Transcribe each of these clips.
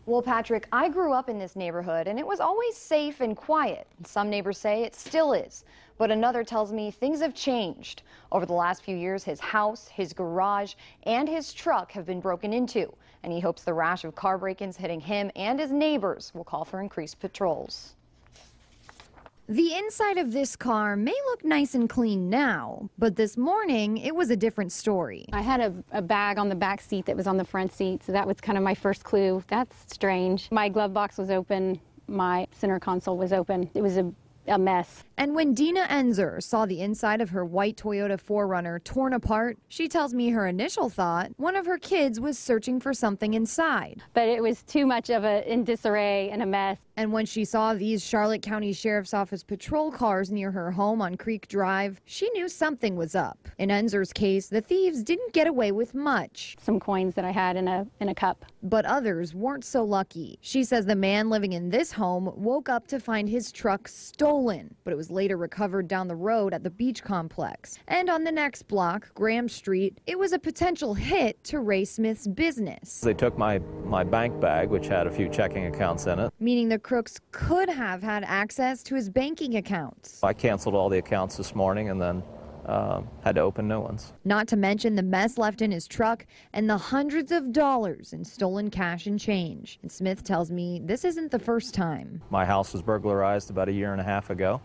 Well, Patrick, I grew up in this neighborhood and it was always safe and quiet. Some neighbors say it still is, but another tells me things have changed. Over the last few years, his house, his garage, and his truck have been broken into, and he hopes the rash of car break-ins hitting him and his neighbors will call for increased patrols. The inside of this car may look nice and clean now, but this morning it was a different story. I had a bag on the back seat that was on the front seat, so that was kind of my first clue. That's strange. My glove box was open, my center console was open. It was a mess. And when Dina Enzer saw the inside of her white Toyota 4Runner torn apart, she tells me her initial thought one of her kids was searching for something inside. But it was too much of in disarray and a mess. And when she saw these Charlotte County Sheriff's Office patrol cars near her home on Creek Drive, she knew something was up. In Enzer's case, the thieves didn't get away with much. Some coins that I had in a cup. But others weren't so lucky. She says the man living in this home woke up to find his truck stolen, but it was later recovered down the road at the beach complex. And on the next block, Graham Street, it was a potential hit to Ray Smith's business. They took my bank bag, which had a few checking accounts in it. Meaning the crooks could have had access to his banking accounts. I canceled all the accounts this morning and then had to open new ones. Not to mention the mess left in his truck and the hundreds of dollars in stolen cash and change. And Smith tells me this isn't the first time. My house was burglarized about 1.5 years ago.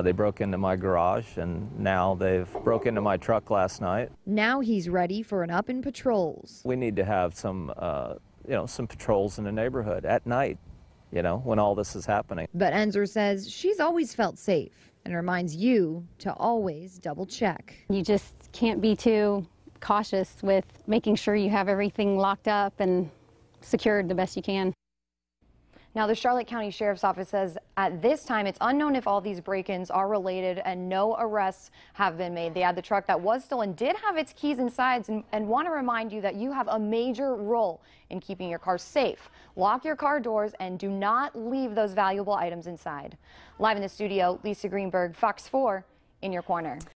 They broke into my garage, and now they've broke into my truck last night. Now he's ready for an up in patrols. We need to have some patrols in the neighborhood at night, when all this is happening. But Enzer says she's always felt safe and reminds you to always double check. You just can't be too cautious with making sure you have everything locked up and secured the best you can. Now, the Charlotte County Sheriff's Office says at this time it's unknown if all these break-ins are related and no arrests have been made. They add the truck that was stolen did have its keys inside and want to remind you that you have a major role in keeping your car safe. Lock your car doors and do not leave those valuable items inside. Live in the studio, Lisa Greenberg, Fox 4 in your corner.